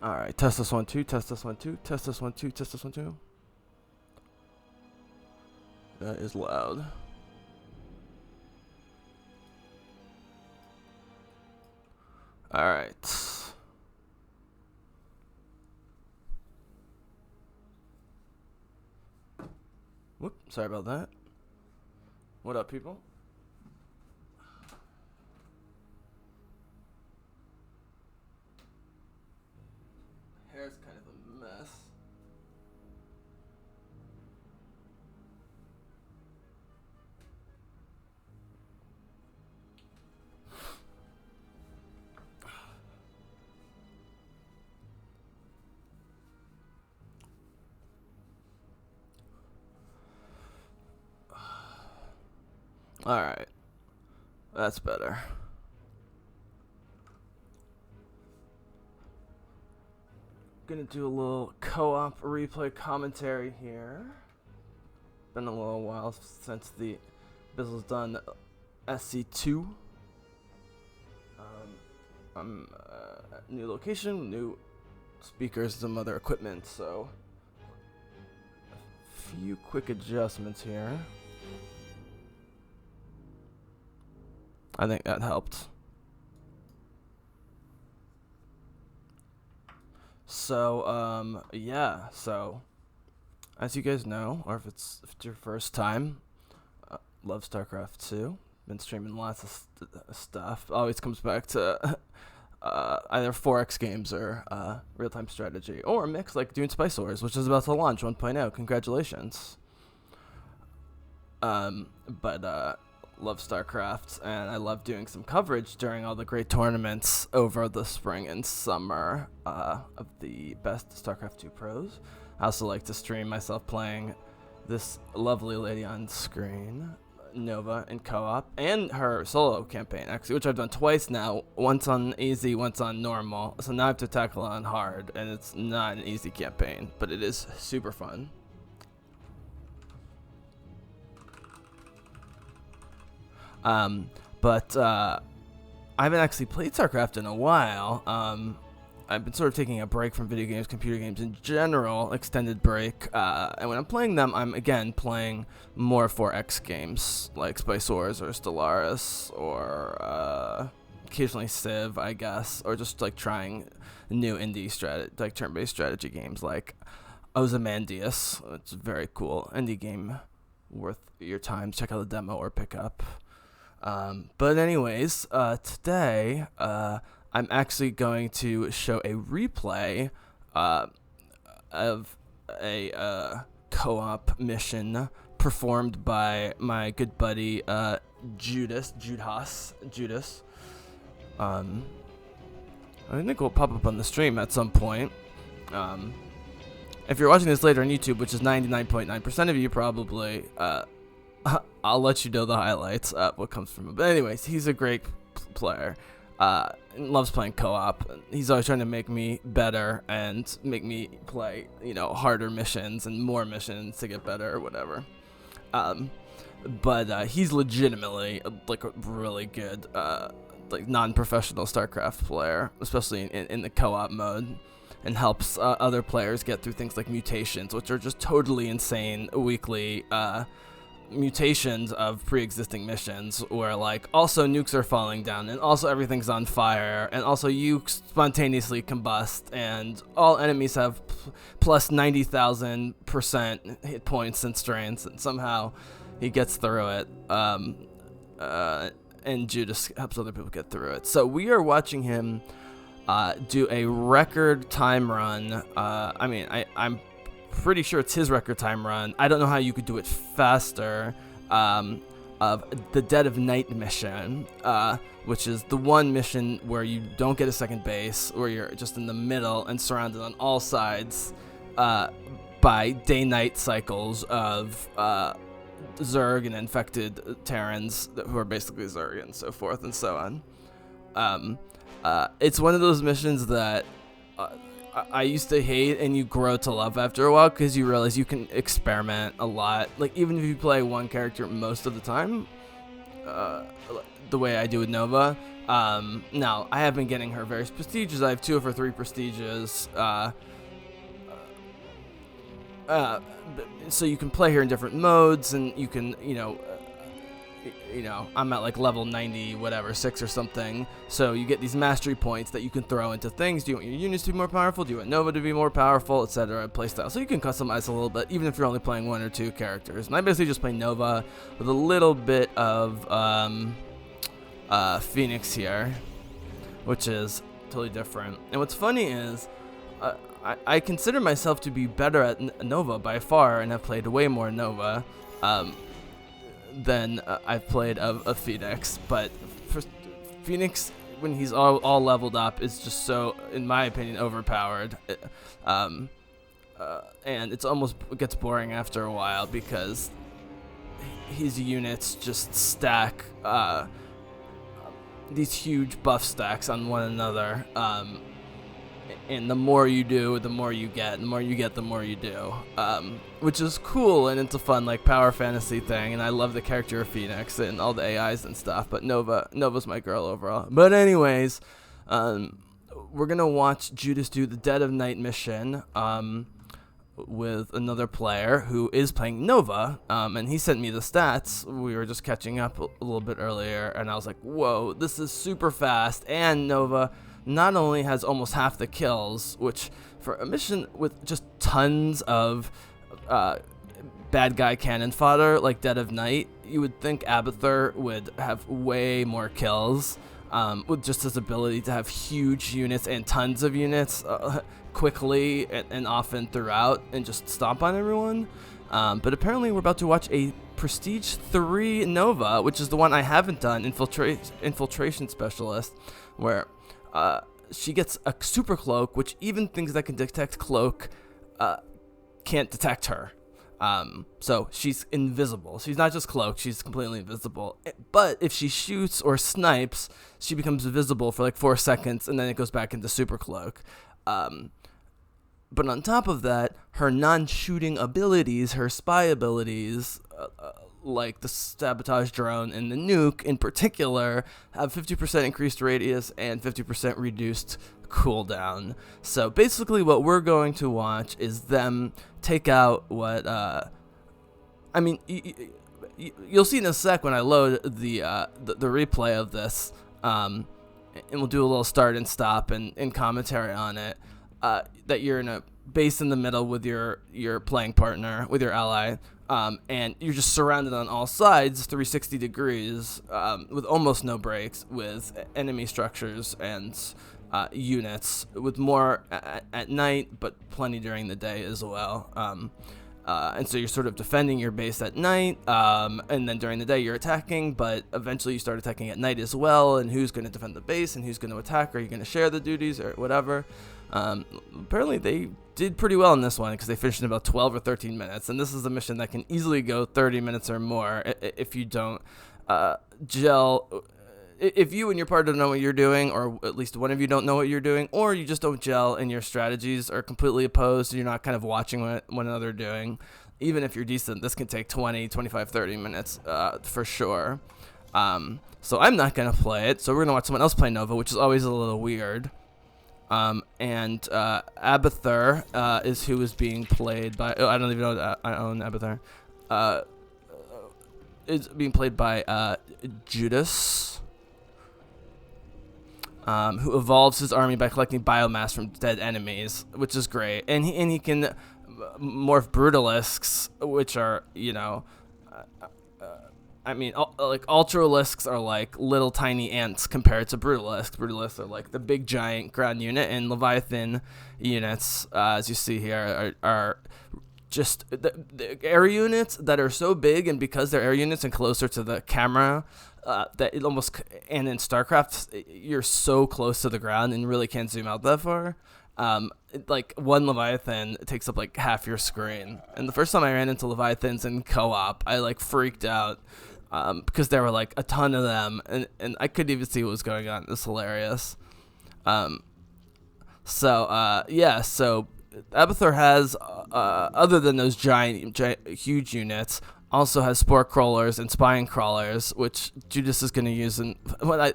All right, test this 1 2, test this 1 2, test this 1 2, test this 1 2. That is loud. All right. Whoop, sorry about that. What up, people? Hair's kind of a mess. All right, that's better. Gonna do a little co-op replay commentary here. Been a little while since the Bizzle's done SC2. New location, new speakers, some other equipment, so a few quick adjustments here. I think that helped. So, yeah, so as you guys know, or if it's your first time, love Starcraft 2. Been streaming lots of stuff. Always comes back to either 4X games or real-time strategy, or a mix like doing Spice Wars, which is about to launch 1.0. Congratulations. Love StarCraft, and I love doing some coverage during all the great tournaments over the spring and summer of the best StarCraft 2 pros. I also like to stream myself playing this lovely lady on screen, Nova, in co-op, and her solo campaign, actually, which I've done twice now, once on easy, once on normal, so now I have to tackle on hard, and it's not an easy campaign, but it is super fun. I haven't actually played StarCraft in a while. I've been sort of taking a break from video games, computer games in general, extended break. And when I'm playing them, I'm again playing more 4X games like Spice Wars or Stellaris or occasionally Civ, I guess, or just like trying new indie like turn-based strategy games like Ozymandias. It's a very cool indie game, worth your time. Check out the demo or pick up. But anyways, today, I'm actually going to show a replay, of a, co-op mission performed by my good buddy, Judas. I think it will pop up on the stream at some point. If you're watching this later on YouTube, which is 99.9% of you probably, I'll let you know the highlights, what comes from him. But anyways, he's a great player. Loves playing co-op. He's always trying to make me better and make me play, harder missions and more missions to get better or whatever. But he's legitimately like a really good, like non-professional StarCraft player, especially in the co-op mode, and helps other players get through things like mutations, which are just totally insane weekly mutations of pre-existing missions where like also nukes are falling down and also everything's on fire and also you spontaneously combust and all enemies have plus 90,000% hit points and strengths, and somehow he gets through it, and Judas helps other people get through it. So we are watching him do a record time run. I'm pretty sure it's his record time run. I don't know how you could do it faster, of the Dead of Night mission, which is the one mission where you don't get a second base, where you're just in the middle and surrounded on all sides by day-night cycles of Zerg and infected Terrans who are basically Zerg and so forth and so on. It's one of those missions that I used to hate and you grow to love after a while, because you realize you can experiment a lot. Like, even if you play one character most of the time, the way I do with Nova. Now, I have been getting her various prestiges. I have 2 of her 3 prestiges. So you can play her in different modes, and you can, I'm at like level 90, whatever, 6 or something. So you get these mastery points that you can throw into things. Do you want your units to be more powerful? Do you want Nova to be more powerful, etc. Playstyle. So you can customize a little bit, even if you're only playing 1 or 2 characters. And I basically just play Nova with a little bit of Phoenix here, which is totally different. And what's funny is, I consider myself to be better at Nova by far, and have played way more Nova than I've played of Phoenix. But for Phoenix, when he's all leveled up, is just so, in my opinion, overpowered. And it's almost gets boring after a while, because his units just stack these huge buff stacks on one another. And the more you do, the more you get. The more you get, the more you do. Which is cool, and it's a fun like power fantasy thing. And I love the character of Phoenix and all the AIs and stuff. But Nova's my girl overall. But anyways, we're gonna watch Judas do the Dead of Night mission with another player who is playing Nova. And he sent me the stats. We were just catching up a little bit earlier, and I was like, whoa, this is super fast. And Nova not only has almost half the kills, which for a mission with just tons of bad guy cannon fodder like Dead of Night, you would think Abathur would have way more kills, with just his ability to have huge units and tons of units quickly and often throughout, and just stomp on everyone. But apparently we're about to watch a Prestige 3 Nova, which is the one I haven't done, Infiltration Specialist, where she gets a super cloak, which even things that can detect cloak can't detect her. So she's invisible. She's not just cloaked, she's completely invisible. But if she shoots or snipes, she becomes visible for like 4 seconds, and then it goes back into super cloak. But on top of that, her non-shooting abilities, her spy abilities, like the sabotage drone and the nuke in particular, have 50% increased radius and 50% reduced cooldown. So basically what we're going to watch is them take out what you'll see in a sec when I load the replay of this, and we'll do a little start and stop and commentary on it, that you're in a base in the middle with your playing partner, with your ally, and you're just surrounded on all sides, 360 degrees, with almost no breaks, with enemy structures and units, with more at night, but plenty during the day as well. And so you're sort of defending your base at night, and then during the day you're attacking, but eventually you start attacking at night as well, and who's going to defend the base and who's going to attack? Are you going to share the duties or whatever? Apparently they did pretty well in this one, because they finished in about 12 or 13 minutes, and this is a mission that can easily go 30 minutes or more if you don't gel. If you and your partner don't know what you're doing, or at least one of you don't know what you're doing, or you just don't gel and your strategies are completely opposed and you're not kind of watching what one another doing, even if you're decent, this can take 20, 25, 30 minutes for sure. So I'm not going to play it, so we're going to watch someone else play Nova, which is always a little weird. And Abathur is who is being played by... Oh, I don't even know that I own Abathur. Is being played by Judas, who evolves his army by collecting biomass from dead enemies, which is great. And he can morph brutalisks, which are, like ultralisks are like little tiny ants compared to brutalisks. Brutalisks are like the big giant ground unit, and Leviathan units, as you see here, are just the air units that are so big, and because they're air units and closer to the camera, that it almost, and in Starcraft, you're so close to the ground and really can't zoom out that far. Like one Leviathan takes up like half your screen. And the first time I ran into Leviathans in co-op, I like freaked out, because there were like a ton of them, and I couldn't even see what was going on. It was hilarious. So Abathur has, other than those giant, huge units, also has spore crawlers and spine crawlers, which Judas is going to use in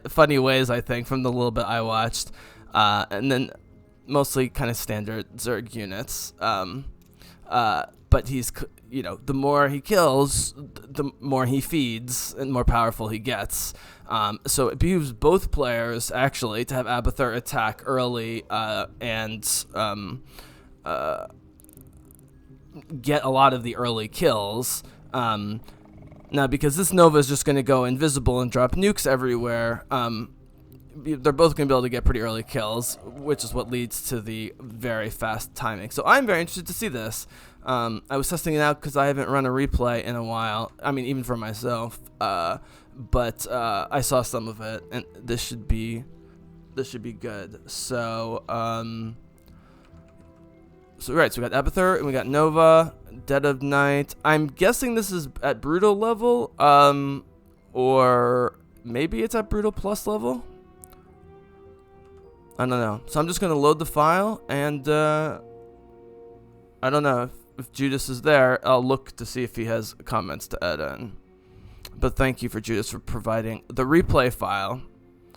funny ways, I think, from the little bit I watched. And then mostly kind of standard Zerg units. But he's, you know, the more he kills, the more he feeds and more powerful he gets. So it behooves both players, actually, to have Abathur attack early and get a lot of the early kills. Now, because this Nova is just going to go invisible and drop nukes everywhere, they're both going to be able to get pretty early kills, which is what leads to the very fast timing. So I'm very interested to see this. I was testing it out because I haven't run a replay in a while. I mean, even for myself. But I saw some of it, and this should be good. So, right, so we got Abathur and we got Nova, Dead of Night. I'm guessing this is at Brutal level, or maybe it's at Brutal Plus level. I don't know. So I'm just gonna load the file, and I don't know if Judas is there. I'll look to see if he has comments to add in. But thank you for Judas for providing the replay file.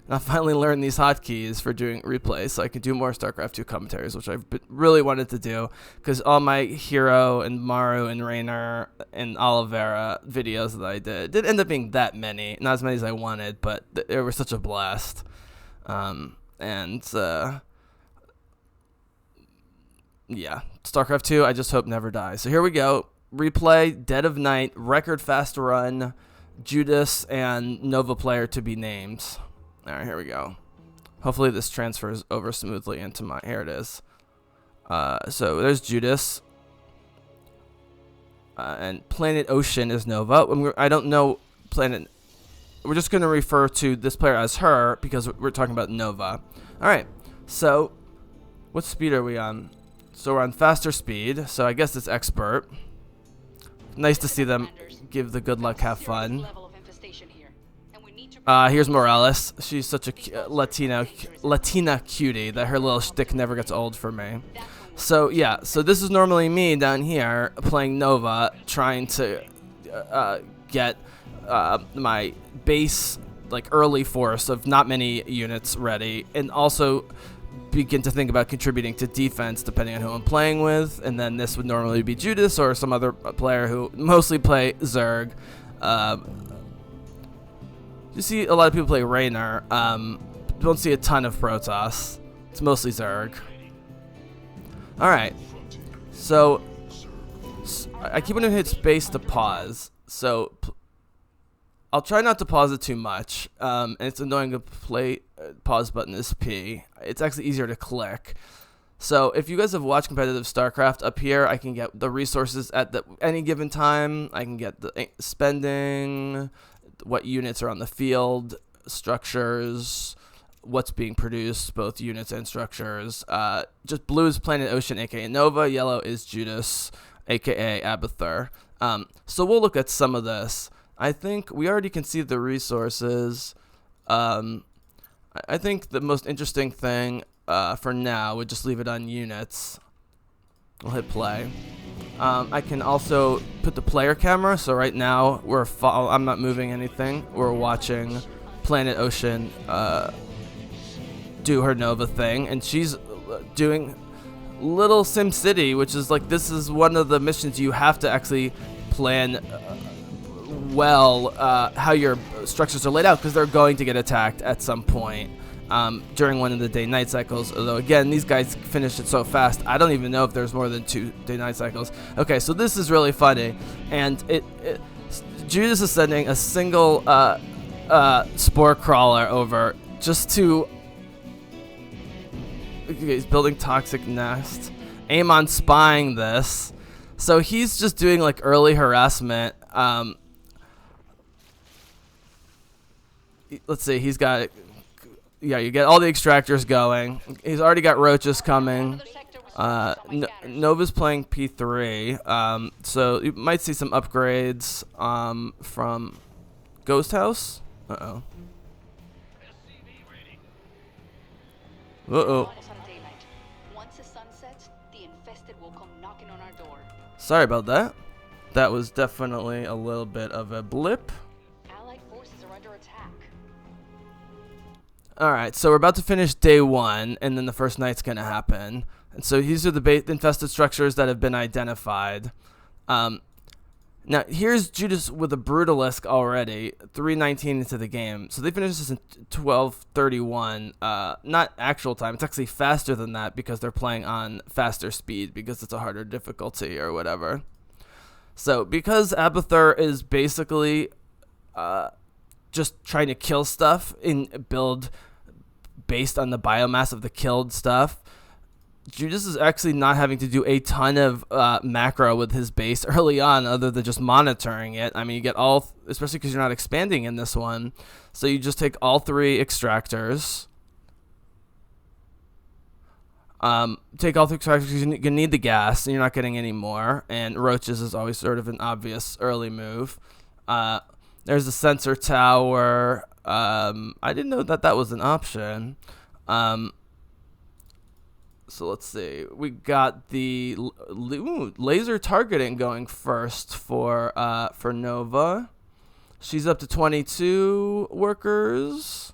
And I finally learned these hotkeys for doing replays, so I can do more StarCraft 2 commentaries, which I've really wanted to do, because all my Hero and Maru and Raynor and Oliveira videos that I didn't end up being that many. Not as many as I wanted, but they were such a blast. Yeah, StarCraft 2, I just hope never dies. So here we go. Replay, Dead of Night, record fast run, Judas and Nova player to be named. All right, here we go. Hopefully this transfers over smoothly into my... Here it is. So there's Judas. And Planet Ocean is Nova. I don't know Planet... We're just going to refer to this player as her because we're talking about Nova. All right, so what speed are we on? So we're on faster speed, so I guess it's expert. Nice to see them give the good luck, have fun. Here's Morales. She's such a Latina cutie that her little shtick never gets old for me. So yeah, so this is normally me down here playing Nova, trying to get my base, like, early force of not many units ready, and also begin to think about contributing to defense depending on who I'm playing with. And then this would normally be Judas or some other player who mostly play Zerg. You see a lot of people play Raynor. Don't see a ton of Protoss. It's mostly Zerg. Alright, so I keep wanting to hit space to pause, so I'll try not to pause it too much, and it's annoying to play pause button is P. It's actually easier to click. So if you guys have watched competitive StarCraft, up here I can get the resources at any given time. I can get the spending, what units are on the field, structures, what's being produced, both units and structures. Just blue is Planet Ocean, aka Nova. Yellow is Judas, aka Abathur. So we'll look at some of this. I think we already can see the resources. I think the most interesting thing for now would just leave it on units. I'll hit play. I can also put the player camera. So right now I'm not moving anything. We're watching Planet Ocean do her Nova thing, and she's doing Little Sim City, which is like, this is one of the missions you have to actually plan well how your structures are laid out, because they're going to get attacked at some point during one of the day-night cycles. Although again, these guys finish it so fast, I don't even know if there's more than 2 day-night cycles. Okay, so this is really funny, and Judas is sending a single spore crawler over just to... Okay, he's building toxic nest. Aim on spying this. So he's just doing like early harassment. Let's see, he's got, yeah, you get all the extractors going. He's already got roaches coming. Nova's playing P3, so you might see some upgrades from Ghost House. Uh-oh. Uh-oh. Sorry about that. That was definitely a little bit of a blip. Allied forces are under attack. Alright, so we're about to finish day 1, and then the first night's going to happen. And so these are the infested structures that have been identified. Now, here's Judas with a Brutalisk already, 3:19 into the game. So they finished this in 12:31. Not actual time. It's actually faster than that because they're playing on faster speed because it's a harder difficulty or whatever. So because Abathur is basically just trying to kill stuff and build based on the biomass of the killed stuff, Judas is actually not having to do a ton of macro with his base early on other than just monitoring it. I mean, you get all, especially because you're not expanding in this one. So you just take all 3 extractors. Take all 3 extractors because you need the gas and you're not getting any more. And roaches is always sort of an obvious early move. There's a sensor tower. I didn't know that that was an option. So let's see. We got the laser targeting going first for Nova. She's up to 22 workers.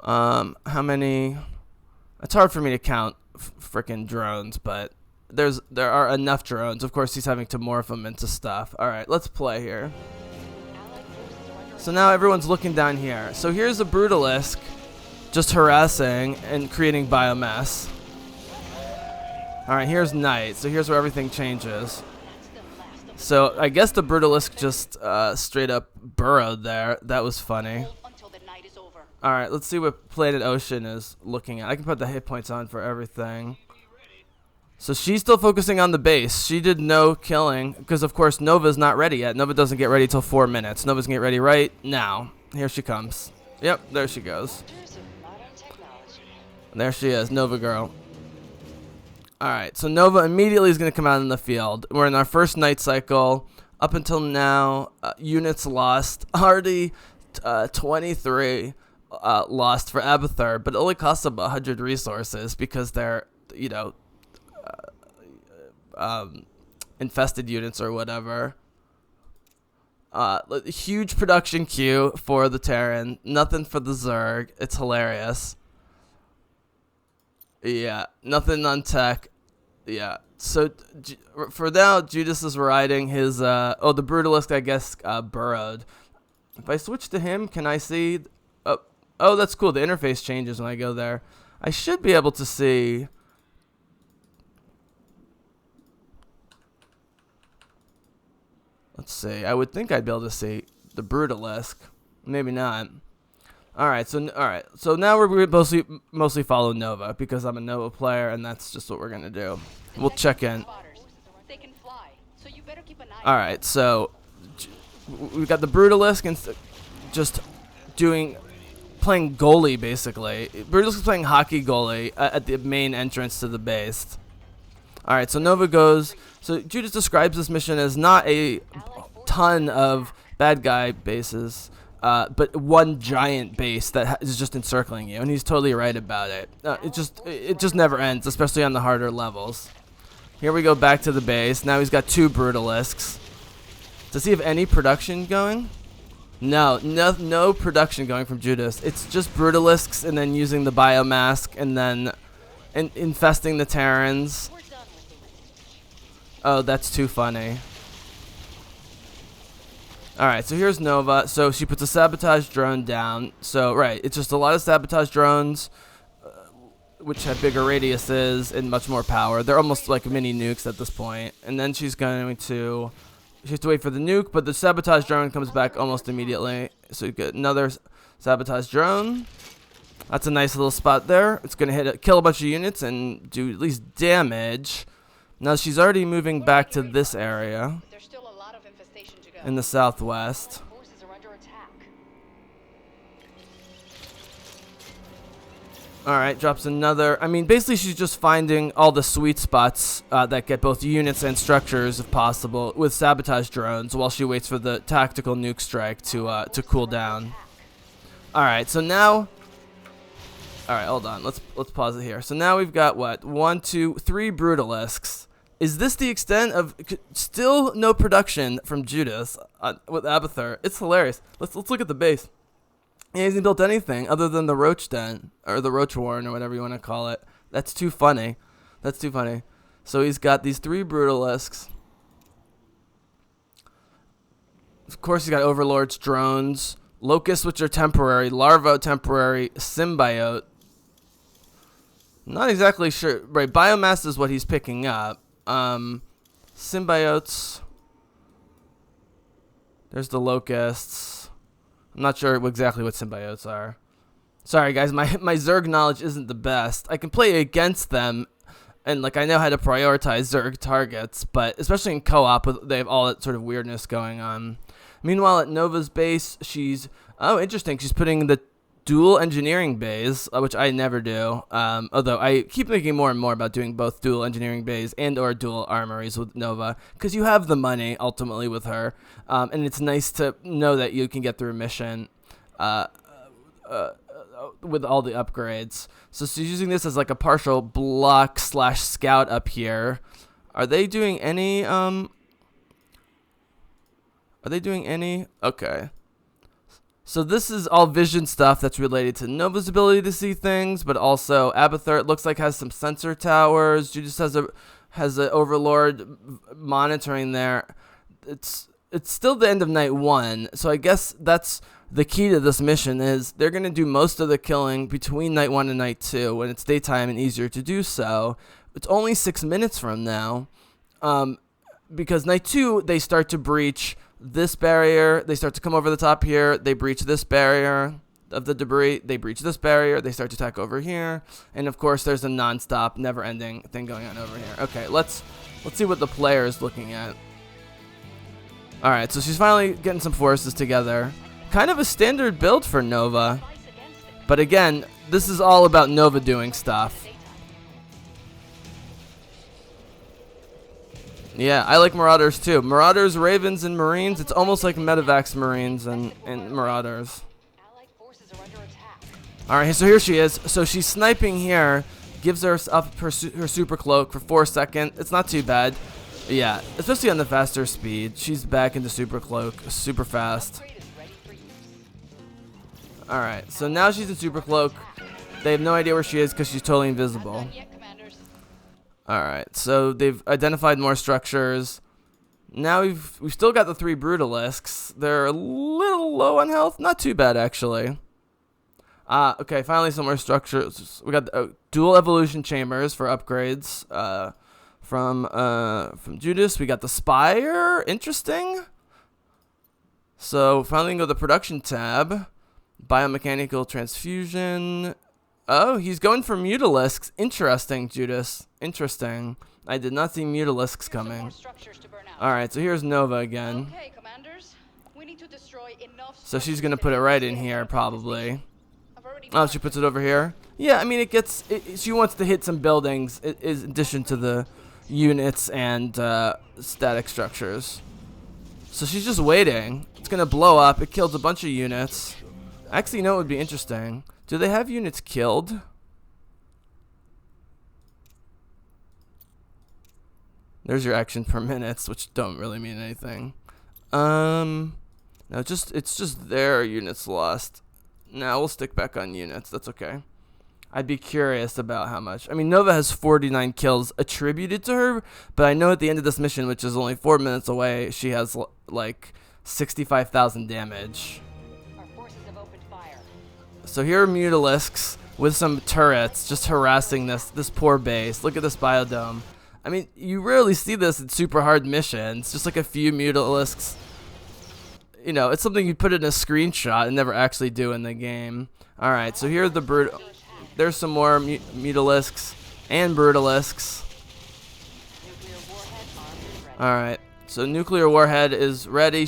How many? It's hard for me to count frickin' drones, but there are enough drones. Of course, he's having to morph them into stuff. All right, let's play here. So now everyone's looking down here. So here's a Brutalisk just harassing and creating biomass. Alright, here's night. So here's where everything changes. So I guess the Brutalisk just straight up burrowed there. That was funny. Alright, let's see what Planet Ocean is looking at. I can put the hit points on for everything. So she's still focusing on the base. She did no killing because, of course, Nova's not ready yet. Nova doesn't get ready till 4 minutes. Nova's going to get ready right now. Here she comes. Yep, there she goes. There she is, Nova girl. Alright, so Nova immediately is going to come out in the field. We're in our first night cycle. Up until now, units lost. Already 23 lost for Abathur, but it only costs them 100 resources because they're, you know, infested units or whatever. Huge production queue for the Terran. Nothing for the Zerg. It's hilarious. Yeah, nothing on tech. Yeah, so for now, Judas is riding his, the Brutalisk, I guess, burrowed. If I switch to him, can I see? Oh, that's cool. The interface changes when I go there. I should be able to see. Let's see. I would think I'd be able to see the Brutalisk. Maybe not. Alright, so now we're mostly follow Nova because I'm a Nova player and that's just what we're gonna do. We'll check in. Alright, so we've got the Brutalisk and just playing goalie basically. Brutalisk is playing hockey goalie at the main entrance to the base. Alright, so Nova goes. So Judas describes this mission as not a ton of bad guy bases. But one giant base that is just encircling you, and he's totally right about it. It just never ends, especially on the harder levels. Here we go back to the base. Now he's got 2 Brutalisks. Does he have any production going? No production going from Judas. It's just Brutalisks and then using the biomass and then infesting the Terrans. Oh, that's too funny. Alright, so here's Nova. So she puts a sabotage drone down. So, right, it's just a lot of sabotage drones, which have bigger radiuses and much more power. They're almost like mini nukes at this point. And then she has to wait for the nuke, but the sabotage drone comes back almost immediately. So you get another sabotage drone. That's a nice little spot there. It's going to kill a bunch of units and do at least damage. Now she's already moving back to this area. In the southwest. Alright, drops another. I mean, basically she's just finding all the sweet spots that get both units and structures, if possible, with sabotage drones while she waits for the tactical nuke strike to cool down. Alright, so now... Alright, hold on. Let's pause it here. So now we've got, what? 1, 2, 3 Brutalisks. Is this the extent of still no production from Judas with Abathur? It's hilarious. Let's look at the base. He hasn't built anything other than the Roach Den or the Roach Warren or whatever you want to call it. That's too funny. That's too funny. So he's got these 3 Brutalisks. Of course, he's got Overlords, drones, Locusts, which are temporary, Larva temporary, Symbiote. Not exactly sure. Right, Biomass is what he's picking up. Symbiotes. There's the Locusts. I'm not sure exactly what Symbiotes are. Sorry, guys, my Zerg knowledge isn't the best. I can play against them, and like I know how to prioritize Zerg targets, but especially in co-op, they have all that sort of weirdness going on. Meanwhile, at Nova's base, she's interesting. She's putting the dual engineering bays, which I never do. Although I keep thinking more and more about doing both dual engineering bays and/or dual armories with Nova, because you have the money ultimately with her, and it's nice to know that you can get through a mission with all the upgrades. So she's using this as like a partial block / scout up here. Are they doing any? Okay. So this is all vision stuff that's related to Nova's ability to see things, but also Abathur, it looks like, has some sensor towers. Judas has a Overlord monitoring there. It's still the end of night 1, so I guess that's the key to this mission is they're going to do most of the killing between night 1 and night 2 when it's daytime and easier to do so. It's only 6 minutes from now, because night 2 they start to breach this barrier. They start to come over the top here. They breach this barrier of the debris. They breach this barrier. They start to attack over here. And of course, there's a non-stop, never-ending thing going on over here. Okay, let's see what the player is looking at. All right, so she's finally getting some forces together. Kind of a standard build for Nova. But again, this is all about Nova doing stuff. Yeah, I like Marauders too. Marauders, Ravens, and Marines. It's almost like Medivacs Marines and Marauders. Alright, so here she is. So she's sniping here. Gives her up her super cloak for 4 seconds. It's not too bad. Yeah, especially on the faster speed. She's back into super cloak super fast. Alright, so now she's in super cloak. They have no idea where she is because she's totally invisible. Alright, so they've identified more structures. Now we've still got the 3 Brutalisks. They're a little low on health. Not too bad, actually. Okay, finally some more structures. We got dual evolution chambers for upgrades from Judas. We got the Spire. Interesting. So finally go to the production tab. Biomechanical transfusion. Oh, he's going for Mutalisks. Interesting, Judas. Interesting. I did not see Mutalisks coming. Alright, so here's Nova again. Okay, commanders. We need to destroy enough. So she's going to put it right in here, probably. Oh, she puts it over here? Yeah, I mean, she wants to hit some buildings in addition to the units and static structures. So she's just waiting. It's going to blow up. It kills a bunch of units. Actually, you know what would be interesting? Do they have units killed? There's your action per minutes, which don't really mean anything. No, it's just their units lost. Now we'll stick back on units. That's okay. I'd be curious about how much. I mean, Nova has 49 kills attributed to her, but I know at the end of this mission, which is only 4 minutes away, she has like 65,000 damage. So here are Mutalisks with some turrets just harassing this poor base. Look at this biodome. I mean, you rarely see this in super hard missions. Just like a few Mutalisks. You know, it's something you put in a screenshot and never actually do in the game. Alright, so here are the there's some more Mutalisks and Brutalisks. Alright, so nuclear warhead is ready.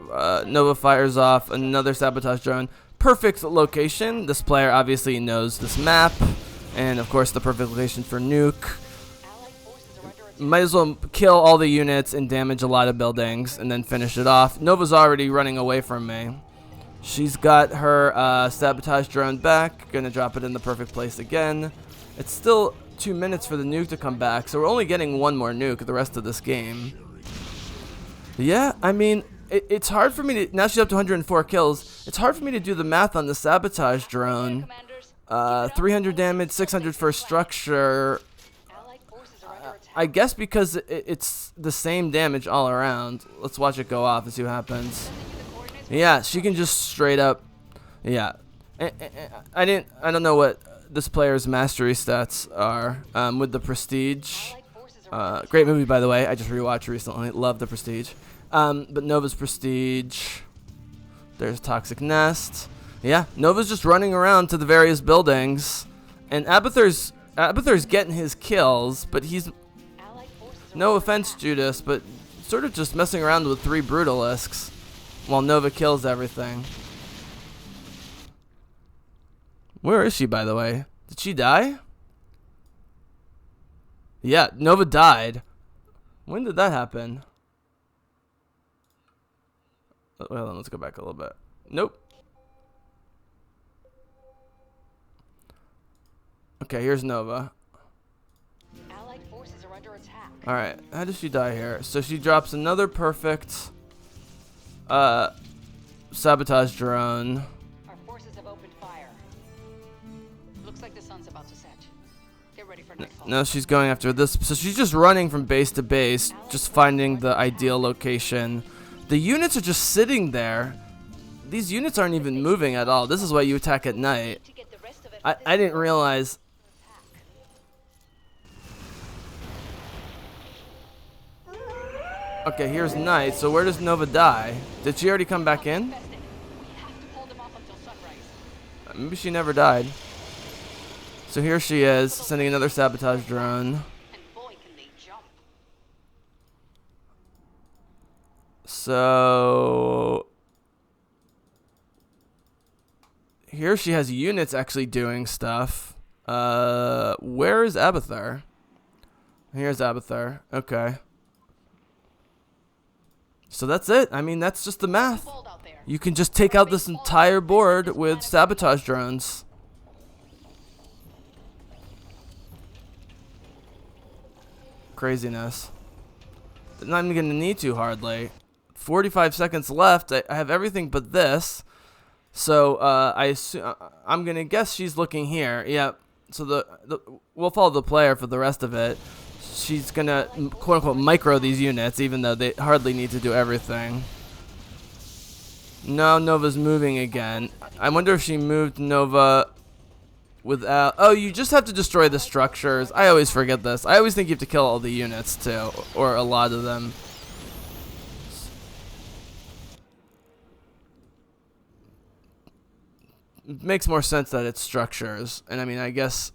Nova fires off another sabotage drone. Perfect location. This player obviously knows this map, and of course the perfect location for nuke. Might as well kill all the units and damage a lot of buildings and then finish it off. Nova's already running away from me. She's got her sabotage drone back. Gonna drop it in the perfect place again. It's still 2 minutes for the nuke to come back, so we're only getting one more nuke the rest of this game. Yeah, I mean, it's hard for me to... Now she's up to 104 kills. It's hard for me to do the math on the sabotage drone. 300 damage, 600 for structure. I guess because it's the same damage all around. Let's watch it go off and see what happens. Yeah, she can just straight up... Yeah. I don't know what this player's mastery stats are with the Prestige. Great movie, by the way. I just rewatched recently. Love the Prestige. But Nova's Prestige. There's Toxic Nest. Yeah, Nova's just running around to the various buildings, and Abathur's getting his kills, but he's, no offense, Judas, but sort of just messing around with 3 Brutalisks while Nova kills everything. Where is she, by the way? Did she die? Yeah, Nova died. When did that happen? Well, let's go back a little bit. Nope. Okay, here's Nova. Allied forces are under attack. Alright, how does she die here? So she drops another perfect sabotage drone. Our forces have opened fire. Looks like the sun's about to set. Get ready for nightfall. No, she's going after this. So she's just running from base to base, just finding the ideal location. The units are just sitting there. These units aren't even moving at all. This is why you attack at night. I didn't realize. Okay, here's night. So where does Nova die? Did she already come back in? Maybe she never died. So here she is, sending another sabotage drone. So here she has units actually doing stuff. Where is Abathur? Here's Abathur. Okay. So that's it. I mean, that's just the math. You can just take out this entire board with sabotage drones. Craziness. Not even gonna need to hardly. 45 seconds left. I have everything but this. So I'm gonna guess she's looking here. Yep. So we'll follow the player for the rest of it. She's gonna quote unquote micro these units, even though they hardly need to do everything. No, Nova's moving again. I wonder if she moved Nova without... Oh, you just have to destroy the structures. I always forget this. I always think you have to kill all the units too, or a lot of them. It makes more sense that it's structures, and I mean, I guess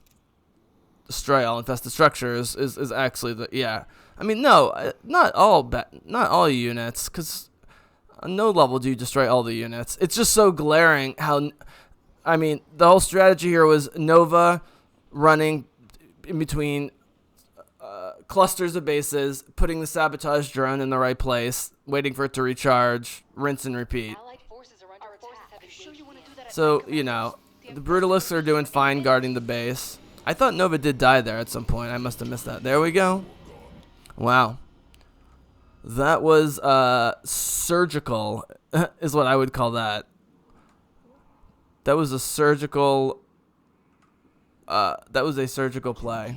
destroy all infested structures is actually the... Yeah, I mean, no, not all units, because on no level do you destroy all the units. It's just so glaring how... I mean, the whole strategy here was Nova running in between clusters of bases, putting the sabotage drone in the right place, waiting for it to recharge, rinse and repeat. So, you know, the Brutalisks are doing fine guarding the base. I thought Nova did die there at some point. I must have missed that. There we go. Wow. That was surgical, is what I would call that. That was a surgical... that was a surgical play.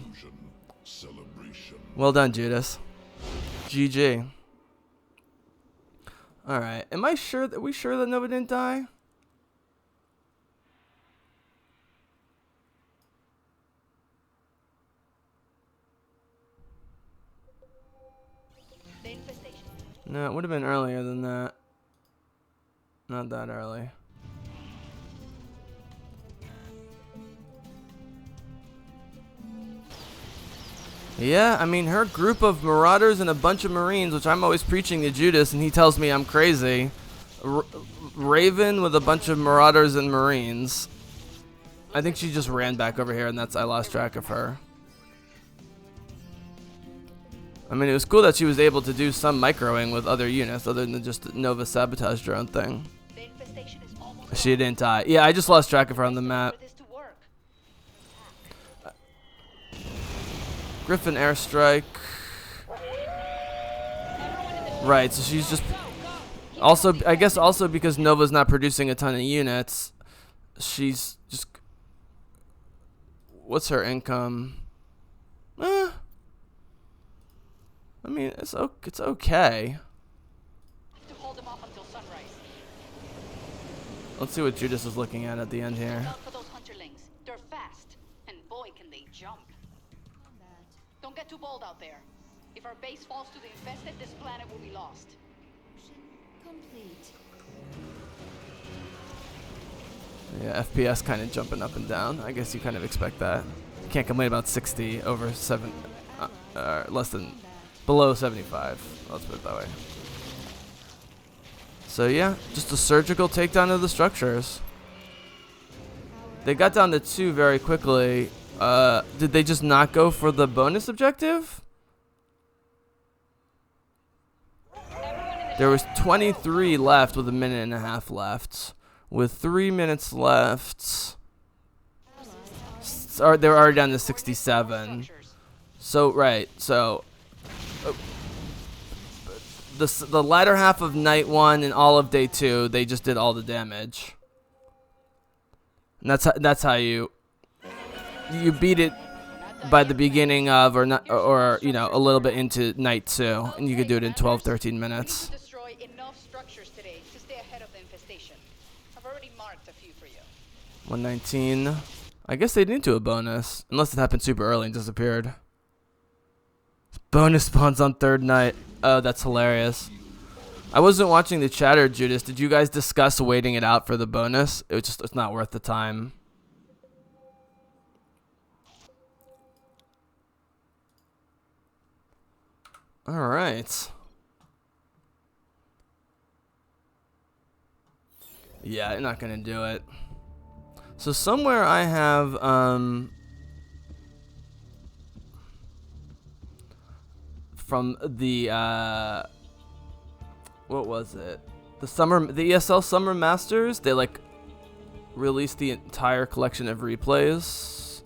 Well done, Judas. GG. Alright. Are we sure that Nova didn't die? No, it would have been earlier than that. Not that early. Yeah, I mean, her group of Marauders and a bunch of Marines, which I'm always preaching to Judas, and he tells me I'm crazy. Raven with a bunch of Marauders and Marines. I think she just ran back over here, and I lost track of her. I mean, it was cool that she was able to do some microing with other units, other than just the Nova sabotage drone thing. She didn't die. Yeah, I just lost track of her on the map. Griffin airstrike. Right, so she's just... Also, I guess also because Nova's not producing a ton of units, she's just... What's her income? I mean, it's okay. To hold them off until sunrise. Let's see what Judas is looking at the end here. Look out for those hunterlings. They're fast, and boy, can they jump. Don't get too bold out there. If our base falls to the infested, this planet will be lost. Complete. Yeah, FPS kind of jumping up and down. I guess you kind of expect that. You can't complain about 60 over 7, less than, below 75. Let's put it that way. So yeah, just a surgical takedown of the structures. They got down to 2 very quickly. Did they just not go for the bonus objective? There was 23 left with a minute and a half left. With 3 minutes left, they were already down to 67. So right, so the latter half of night 1 and all of day 2, they just did all the damage. And that's how you beat it by the beginning of or you know, a little bit into night 2, and you could do it in 12-13 minutes. 119. I guess they didn't do a bonus, unless it happened super early and disappeared. Bonus spawns on 3rd night. Oh, that's hilarious. I wasn't watching the chatter, Judas. Did you guys discuss waiting it out for the bonus? It's not worth the time. All right. Yeah, I'm not gonna do it. So somewhere I have from the what was it? The ESL Summer Masters, they like released the entire collection of replays.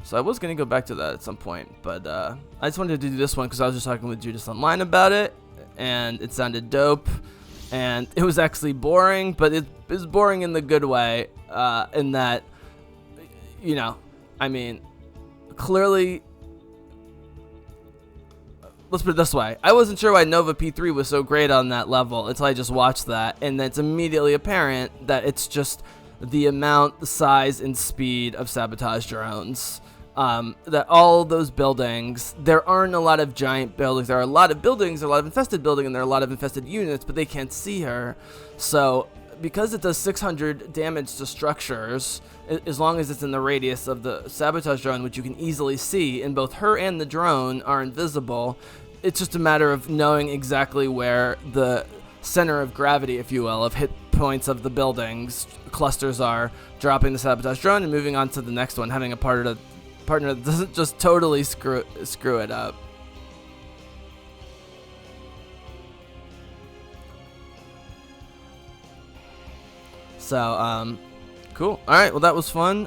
So I was gonna go back to that at some point, but I just wanted to do this one because I was just talking with Judas online about it, and it sounded dope. And it was actually boring, but it was boring in the good way, in that, you know, I mean, clearly, let's put it this way. I wasn't sure why Nova P3 was so great on that level until I just watched that, and it's immediately apparent that it's just the amount, the size, and speed of sabotage drones. That all those buildings, there aren't a lot of giant buildings. There are a lot of buildings, there are a lot of infested buildings, and there are a lot of infested units, but they can't see her. So because it does 600 damage to structures, as long as it's in the radius of the sabotage drone, which you can easily see, and both her and the drone are invisible, it's just a matter of knowing exactly where the center of gravity, if you will, of hit points of the buildings clusters are, dropping the sabotage drone and moving on to the next one, having a partner that doesn't just totally screw it up. So, cool. All right, well, that was fun.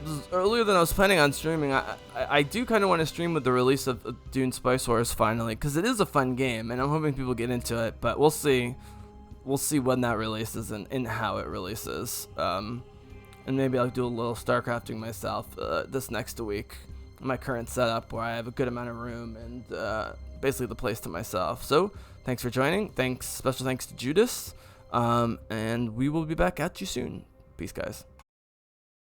This is earlier than I was planning on streaming. I do kind of want to stream with the release of Dune Spice Wars finally, because it is a fun game, and I'm hoping people get into it. But we'll see. We'll see when that releases and how it releases. And maybe I'll do a little Starcrafting myself this next week. My current setup, where I have a good amount of room and basically the place to myself. So thanks for joining. Special thanks to Judas. And we will be back at you soon. Peace, guys.